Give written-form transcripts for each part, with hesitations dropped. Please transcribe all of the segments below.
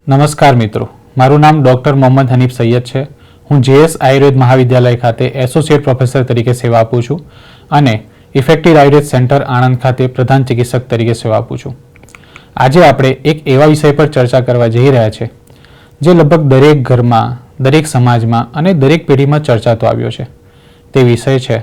નમસ્કાર મિત્રો, મારું નામ ડૉક્ટર મોહમ્મદ હનીફ સૈયદ છે. હું જેએસ આયુર્વેદ મહાવિદ્યાલય ખાતે એસોસિએટ પ્રોફેસર તરીકે સેવા આપું છું અને ઇફેક્ટિવ આયુર્વેદ સેન્ટર આણંદ ખાતે પ્રધાન ચિકિત્સક તરીકે સેવા આપું છું. આજે આપણે એક એવા વિષય પર ચર્ચા કરવા જઈ રહ્યા છે જે લગભગ દરેક ઘરમાં, દરેક સમાજમાં અને દરેક પેઢીમાં ચર્ચાતો આવ્યો છે. તે વિષય છે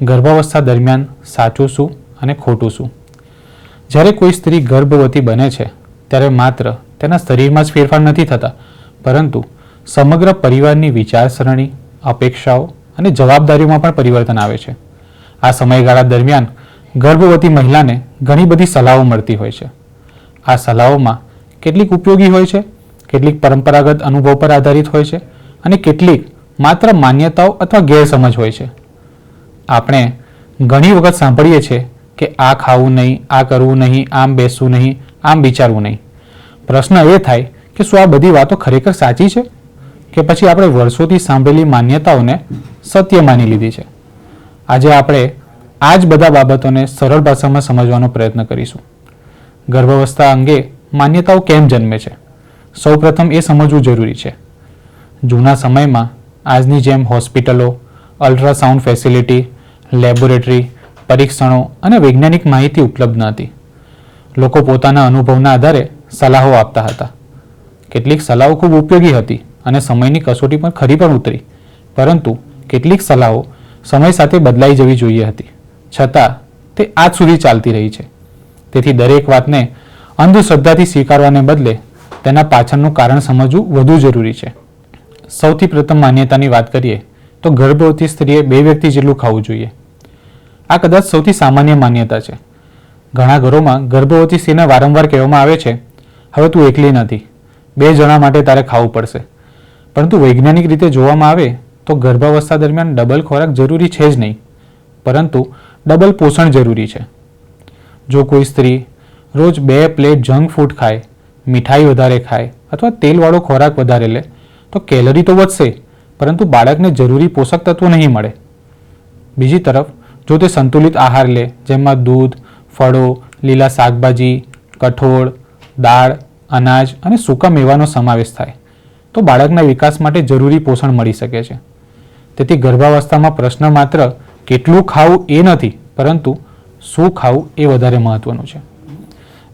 ગર્ભાવસ્થા દરમિયાન સાચું શું અને ખોટું શું. જ્યારે કોઈ સ્ત્રી ગર્ભવતી બને છે ત્યારે માત્ર તેના શરીરમાં જ ફેરફાર નથી થતા, પરંતુ સમગ્ર પરિવારની વિચારસરણી, અપેક્ષાઓ અને જવાબદારીઓમાં પણ પરિવર્તન આવે છે. આ સમયગાળા દરમિયાન ગર્ભવતી મહિલાને ઘણી બધી સલાહો મળતી હોય છે. આ સલાહોમાં કેટલીક ઉપયોગી હોય છે, કેટલીક પરંપરાગત અનુભવ પર આધારિત હોય છે અને કેટલીક માત્ર માન્યતાઓ અથવા ગેરસમજ હોય છે. આપણે ઘણી વખત સાંભળીએ છીએ કે આ ખાવું નહીં, આ કરવું નહીં, આમ બેસવું નહીં, આમ વિચારવું નહીં. પ્રશ્ન એ થાય કે શું આ બધી વાતો ખરેખર સાચી છે કે પછી આપણે વર્ષોથી સાંભળેલી માન્યતાઓને સત્ય માની લીધી છે? આજે આપણે આ જ બધા બાબતોને સરળ ભાષામાં સમજવાનો પ્રયત્ન કરીશું. ગર્ભાવસ્થા અંગે માન્યતાઓ કેમ જન્મે છે? સૌપ્રથમ એ સમજવું જરૂરી છે. જૂના સમયમાં આજની જેમ હોસ્પિટલો, અલ્ટ્રાસાઉન્ડ ફેસિલિટી, લેબોરેટરી, પરીક્ષણો અને વૈજ્ઞાનિક માહિતી ઉપલબ્ધ ન હતી. લોકો પોતાના અનુભવના આધારે સલાહો આપતા હતા. કેટલીક સલાહો ખૂબ ઉપયોગી હતી અને સમયની કસોટી પર ખરી પણ ઉતરી, પરંતુ કેટલીક સલાહો સમય સાથે બદલાઈ જવી જોઈએ હતી, છતાં તે આજ સુધી ચાલતી રહી છે. તેથી દરેક વાતને અંધશ્રદ્ધાથી સ્વીકારવાને બદલે તેના પાછળનું કારણ સમજવું વધુ જરૂરી છે. સૌથી પ્રથમ માન્યતાની વાત કરીએ તો ગર્ભવતી સ્ત્રીએ 2 વ્યક્તિ જેટલું ખાવું જોઈએ. આ કદાચ સૌથી સામાન્ય માન્યતા છે. ઘણા ઘરોમાં ગર્ભવતી સ્ત્રીને વારંવાર કહેવામાં આવે છે, હવે તું એકલી નથી, 2 જણા માટે તારે ખાવું પડશે. પરંતુ વૈજ્ઞાનિક રીતે જોવામાં આવે તો ગર્ભાવસ્થા દરમિયાન ડબલ ખોરાક જરૂરી છે જ નહીં, પરંતુ ડબલ પોષણ જરૂરી છે. જો કોઈ સ્ત્રી રોજ 2 પ્લેટ જંક ફૂડ ખાય, મીઠાઈ વધારે ખાય અથવા તેલવાળો ખોરાક વધારે લે તો કેલરી તો વધશે, પરંતુ બાળકને જરૂરી પોષક તત્વો નહીં મળે. બીજી તરફ જો તે સંતુલિત આહાર લે, જેમાં દૂધ, ફળો, લીલા શાકભાજી, કઠોળ, દાળ, અનાજ અને સૂકા મેવાનો સમાવેશ થાય તો બાળકના વિકાસ માટે જરૂરી પોષણ મળી શકે છે. તેથી ગર્ભાવસ્થામાં પ્રશ્ન માત્ર કેટલું ખાવું એ નથી, પરંતુ શું ખાવું એ વધારે મહત્વનું છે.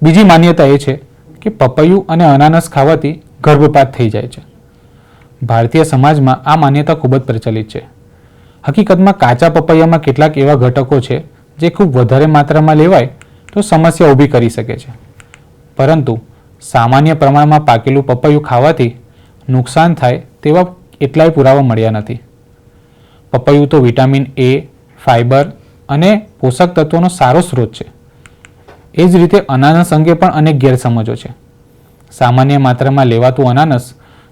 બીજી માન્યતા એ છે કે પપૈયું અને અનાનસ ખાવાથી ગર્ભપાત થઈ જાય છે. ભારતીય સમાજમાં આ માન્યતા ખૂબ જ પ્રચલિત છે. હકીકતમાં કાચા પપૈયામાં કેટલાક એવા ઘટકો છે જે ખૂબ વધારે માત્રામાં લેવાય તો સમસ્યા ઊભી કરી શકે છે, પરંતુ સામાન્ય પ્રમાણમાં પાકેલું પપૈયું ખાવાથી નુકસાન થાય તેવા એટલાય પુરાવા મળ્યા નથી. પપૈયું તો વિટામિન એ, ફાઇબર અને પોષક તત્વોનો સારો સ્ત્રોત છે. એ જ રીતે અનાનસ અંગે પણ અનેક ગેરસમજો છે. સામાન્ય માત્રામાં લેવાતું અનાનસ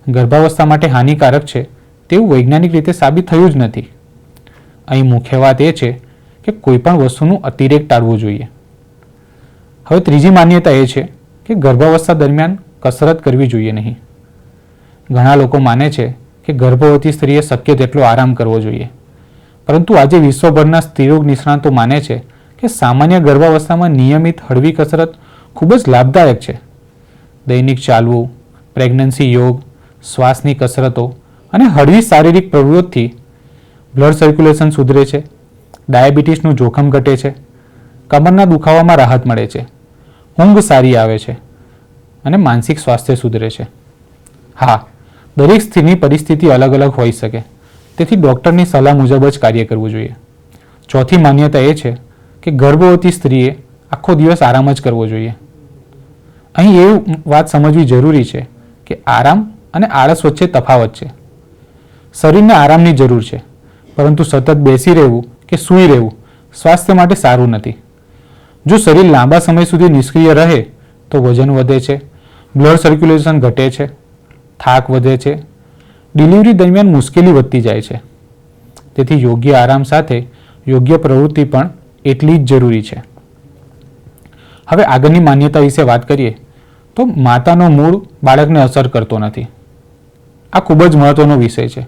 ગર્ભાવસ્થા માટે હાનિકારક છે તેવું વૈજ્ઞાનિક રીતે સાબિત થયું જ નથી. અહીં મુખ્ય વાત એ છે કે કોઈપણ વસ્તુનું અતિરેક ટાળવું જોઈએ. હવે ત્રીજી માન્યતા એ છે કે ગર્ભાવસ્થા દરમિયાન કસરત કરવી જોઈએ નહીં. ઘણા લોકો માને છે કે ગર્ભવતી સ્ત્રીએ શક્ય તેટલો આરામ કરવો જોઈએ, પરંતુ આજે વિશ્વભરના સ્ત્રીરોગ નિષ્ણાતો માને છે કે સામાન્ય ગર્ભાવસ્થામાં નિયમિત હળવી કસરત ખૂબ જ લાભદાયક છે. દૈનિક ચાલવું, પ્રેગ્નન્સી યોગ, શ્વાસની કસરતો અને હળવી શારીરિક પ્રવૃત્તિથી બ્લડ સર્ક્યુલેશન સુધરે છે, ડાયાબિટીસનું જોખમ ઘટે છે, કમરના દુખાવામાં રાહત મળે છે, ઊંઘ સારી આવે છે અને માનસિક સ્વાસ્થ્ય સુધરે છે. હા, દરેક સ્ત્રીની પરિસ્થિતિ અલગ અલગ હોઈ શકે, તેથી ડૉક્ટરની સલાહ મુજબ જ કાર્ય કરવું જોઈએ. ચોથી માન્યતા એ છે કે ગર્ભવતી સ્ત્રીએ આખો દિવસ આરામ જ કરવો જોઈએ. અહીં એ વાત સમજવી જરૂરી છે કે આરામ અને આળસ વચ્ચે તફાવત છે. શરીરને આરામની જરૂર છે, પરંતુ સતત બેસી રહેવું કે સૂઈ રહેવું સ્વાસ્થ્ય માટે સારું નથી. જો શરીર લાંબા સમય સુધી નિષ્ક્રિય રહે તો વજન વધે છે, બ્લડ સર્ક્યુલેશન ઘટે છે, થાક વધે છે, ડિલિવરી દરમિયાન મુશ્કેલી વધતી જાય છે. તેથી યોગ્ય આરામ સાથે યોગ્ય પ્રવૃત્તિ પણ એટલી જ જરૂરી છે. હવે આગળની માન્યતા વિશે વાત કરીએ તો માતાનો મૂળ બાળકને અસર કરતો નથી. આ ખૂબ જ મહત્વનો વિષય છે.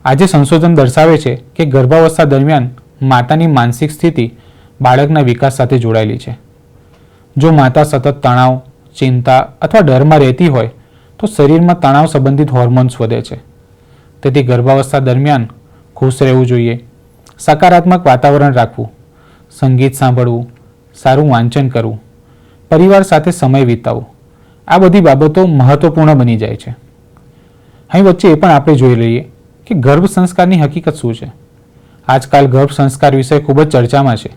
આજે સંશોધન દર્શાવે છે કે ગર્ભાવસ્થા દરમિયાન માતાની માનસિક સ્થિતિ બાળકના વિકાસ સાથે જોડાયેલી છે. જો માતા સતત તણાવ, ચિંતા અથવા ડરમાં રહેતી હોય તો શરીરમાં તણાવ સંબંધિત હોર્મોન્સ વધે છે. તેથી ગર્ભાવસ્થા દરમિયાન ખુશ રહેવું જોઈએ, સકારાત્મક વાતાવરણ રાખવું, સંગીત સાંભળવું, સારું વાંચન કરવું, પરિવાર સાથે સમય વિતાવવો, આ બધી બાબતો મહત્વપૂર્ણ બની જાય છે. અહીં વચ્ચે એ પણ આપણે જોઈ લઈએ કે ગર્ભ સંસ્કારની હકીકત શું છે. આજકાલ ગર્ભ સંસ્કાર વિષય ખૂબ જ ચર્ચામાં છે.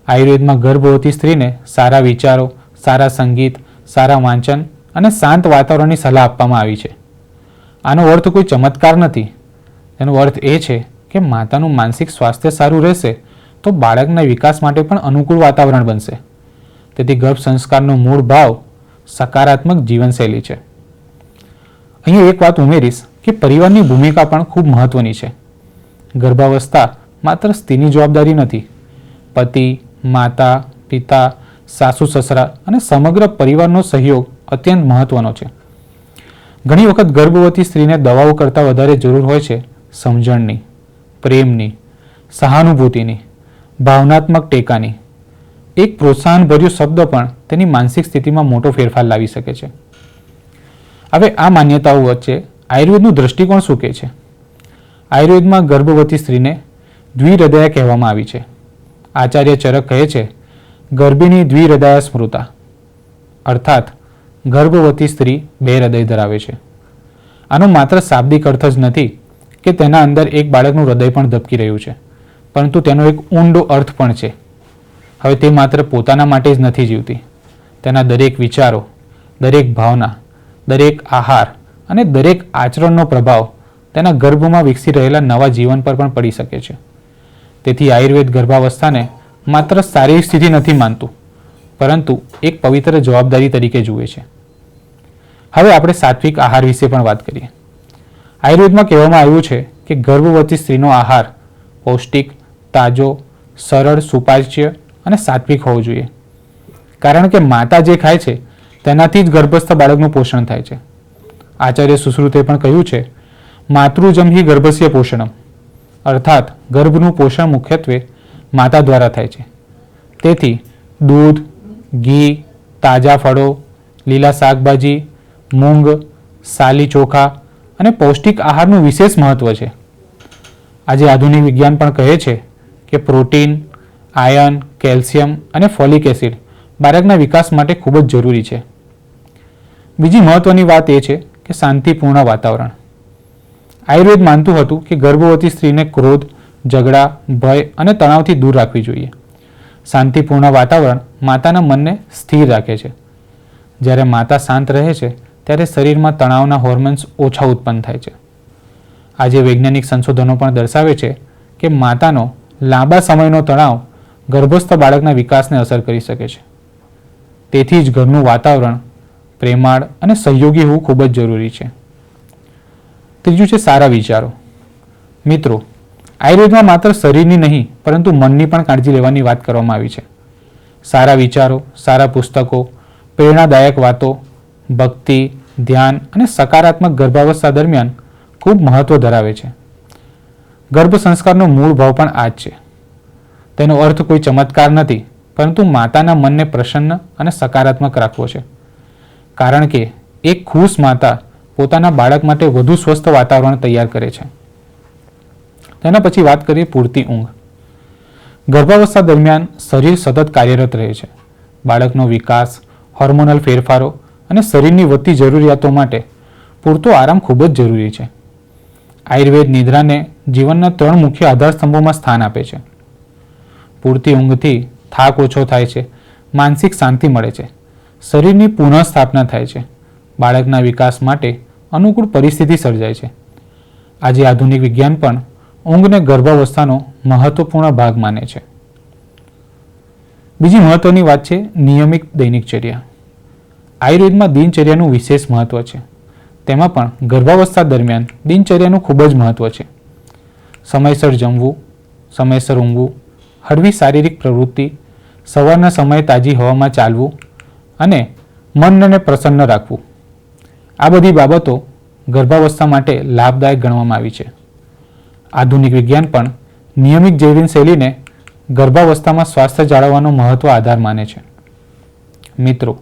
આયુર્વેદમાં ગર્ભવતી સ્ત્રીને સારા વિચારો, સારા સંગીત, સારા વાંચન અને શાંત વાતાવરણની સલાહ આપવામાં આવી છે. આનો અર્થ કોઈ ચમત્કાર નથી. તેનો અર્થ એ છે કે માતાનું માનસિક સ્વાસ્થ્ય સારું રહેશે તો બાળકના વિકાસ માટે પણ અનુકૂળ વાતાવરણ બનશે. તેથી ગર્ભ સંસ્કારનો મૂળ ભાવ સકારાત્મક જીવનશૈલી છે. અહીં એક વાત ઉમેરીશ કે પરિવારની ભૂમિકા પણ ખૂબ મહત્વની છે. ગર્ભાવસ્થા માત્ર સ્ત્રીની જવાબદારી નથી. પતિ, માતા, પિતા, સાસુ સસરા અને સમગ્ર પરિવારનો સહયોગ અત્યંત મહત્વનો છે. ઘણી વખત ગર્ભવતી સ્ત્રીને દવાઓ કરતાં વધારે જરૂર હોય છે સમજણની, પ્રેમની, સહાનુભૂતિની, ભાવનાત્મક ટેકાની. એક પ્રોત્સાહનભર્યું શબ્દ પણ તેની માનસિક સ્થિતિમાં મોટો ફેરફાર લાવી શકે છે. હવે આ માન્યતાઓ વચ્ચે આયુર્વેદનું દૃષ્ટિકોણ શું કહે છે? આયુર્વેદમાં ગર્ભવતી સ્ત્રીને દ્વિહૃદયા કહેવામાં આવી છે. આચાર્ય ચરક કહે છે, ગર્ભિણી દ્વિહૃદયા સ્મૃતા, અર્થાત ગર્ભવતી સ્ત્રી બે હૃદય ધરાવે છે. આનો માત્ર શાબ્દિક અર્થ જ નથી કે તેના અંદર એક બાળકનું હૃદય પણ ધબકી રહ્યું છે, પરંતુ તેનો એક ઊંડો અર્થ પણ છે. હવે તે માત્ર પોતાના માટે જ નથી જીવતી. તેના દરેક વિચારો, દરેક ભાવના, દરેક આહાર અને દરેક આચરણનો પ્રભાવ તેના ગર્ભમાં વિકસી રહેલા નવા જીવન પર પણ પડી શકે છે. તેથી આયુર્વેદ ગર્ભાવસ્થાને માત્ર શારીરિક સ્થિતિ નથી માનતું, પરંતુ એક પવિત્ર જવાબદારી તરીકે જુએ છે. હવે આપણે સાત્વિક આહાર વિશે પણ વાત કરીએ. આયુર્વેદમાં કહેવામાં આવ્યું છે કે ગર્ભવતી સ્ત્રીનો આહાર પૌષ્ટિક, તાજો, સરળ, સુપાચ્ય અને સાત્વિક હોવો જોઈએ. કારણ કે માતા જે ખાય છે તેનાથી જ ગર્ભસ્થ બાળકનું પોષણ થાય છે. આચાર્ય સુશ્રુતે પણ કહ્યું છે, માતૃજમ હિ ગર્ભસ્ય પોષણમ, અર્થાત ગર્ભનું પોષણ મુખ્યત્વે માતા દ્વારા થાય છે. તેથી દૂધ, ઘી, તાજા ફળો, લીલા શાકભાજી, મૂંગ, સાલી ચોખા અને પૌષ્ટિક આહારનું વિશેષ મહત્વ છે. આજે આધુનિક વિજ્ઞાન પણ કહે છે કે પ્રોટીન, આયર્ન, કેલ્શિયમ અને ફોલિક એસિડ બાળકના વિકાસ માટે ખૂબ જ જરૂરી છે. બીજી મહત્વની વાત એ છે કે શાંતિપૂર્ણ વાતાવરણ. આયુર્વેદ માનતું હતું કે ગર્ભવતી સ્ત્રીને ક્રોધ, ઝઘડા, ભય અને તણાવથી દૂર રાખવી જોઈએ. શાંતિપૂર્ણ વાતાવરણ માતાના મનને સ્થિર રાખે છે. જ્યારે માતા શાંત રહે છે ત્યારે શરીરમાં તણાવના હોર્મોન્સ ઓછા ઉત્પન્ન થાય છે. આજે વૈજ્ઞાનિક સંશોધનો પણ દર્શાવે છે કે માતાનો લાંબા સમયનો તણાવ ગર્ભસ્થ બાળકના વિકાસને અસર કરી શકે છે. તેથી જ ઘરનું વાતાવરણ પ્રેમાળ અને સહયોગી હોવું ખૂબ જ જરૂરી છે. ત્રીજું છે સારા વિચારો. મિત્રો, આયુર્વેદમાં માત્ર શરીરની નહીં પરંતુ મનની પણ કાળજી લેવાની વાત કરવામાં આવી છે. સારા વિચારો, સારા પુસ્તકો, પ્રેરણાદાયક વાતો, ભક્તિ, ધ્યાન અને સકારાત્મક ગર્ભાવસ્થા દરમિયાન ખૂબ મહત્વ ધરાવે છે. ગર્ભ સંસ્કારનો મૂળ ભાવ પણ આ જ છે. તેનો અર્થ કોઈ ચમત્કાર નથી, પરંતુ માતાના મનને પ્રસન્ન અને સકારાત્મક રાખવો છે. કારણ કે એક ખુશ માતા પોતાના બાળક માટે વધુ સ્વસ્થ વાતાવરણ તૈયાર કરે છે. તેના પછી વાત કરીએ પૂરતી ઊંઘ. ગર્ભાવસ્થા દરમિયાન શરીર સતત કાર્યરત રહે છે. બાળકનો વિકાસ, હોર્મોનલ ફેરફારો અને શરીરની વધતી જરૂરિયાતો માટે પૂરતો આરામ ખૂબ જ જરૂરી છે. આયુર્વેદ નિદ્રાને જીવનના 3 મુખ્ય આધારસ્તંભોમાં સ્થાન આપે છે. પૂરતી ઊંઘથી થાક ઓછો થાય છે, માનસિક શાંતિ મળે છે, શરીરની પુનઃસ્થાપના થાય છે, બાળકના વિકાસ માટે અનુકૂળ પરિસ્થિતિ સર્જાય છે. આજે આધુનિક વિજ્ઞાન પણ ઊંઘને ગર્ભાવસ્થાનો મહત્વપૂર્ણ ભાગ માને છે. બીજી મહત્વની વાત છે નિયમિત દૈનિકચર્યા. આયુર્વેદમાં દિનચર્યાનું વિશેષ મહત્વ છે. તેમાં પણ ગર્ભાવસ્થા દરમિયાન દિનચર્યાનું ખૂબ જ મહત્વ છે. સમયસર જમવું, સમયસર ઊંઘવું, હળવી શારીરિક પ્રવૃત્તિ, સવારના સમયે તાજી હવામાં ચાલવું અને મનને પ્રસન્ન રાખવું. આ બધી બાબતો ગર્ભાવસ્થા માટે લાભદાયક ગણવામાં આવી છે. આધુનિક વિજ્ઞાન પણ નિયમિત જીવનશૈલીને ગર્ભાવસ્થામાં સ્વાસ્થ્ય જાળવવાનો મહત્વ આધાર માને છે. મિત્રો,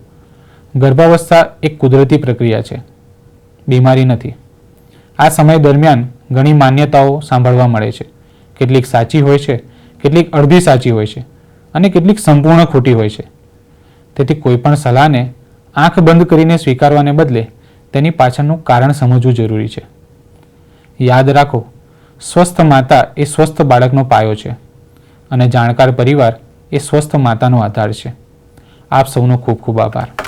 ગર્ભાવસ્થા એક કુદરતી પ્રક્રિયા છે. બીમારી નથી. આ સમય દરમિયાન ઘણી માન્યતાઓ સાંભળવા મળે છે. કેટલીક સાચી હોય છે, કેટલીક અડધી સાચી હોય છે અને કેટલીક સંપૂર્ણ ખોટી હોય છે. તેથી કોઈ પણ સલાહને આંખ બંધ કરીને સ્વીકારવાને બદલે તેની પાછળનું કારણ સમજવું જરૂરી છે. યાદ રાખો, સ્વસ્થ માતા એ સ્વસ્થ બાળકનો પાયો છે અને જાણકાર પરિવાર એ સ્વસ્થ માતાનો આધાર છે. આપ સૌનો ખૂબ ખૂબ આભાર.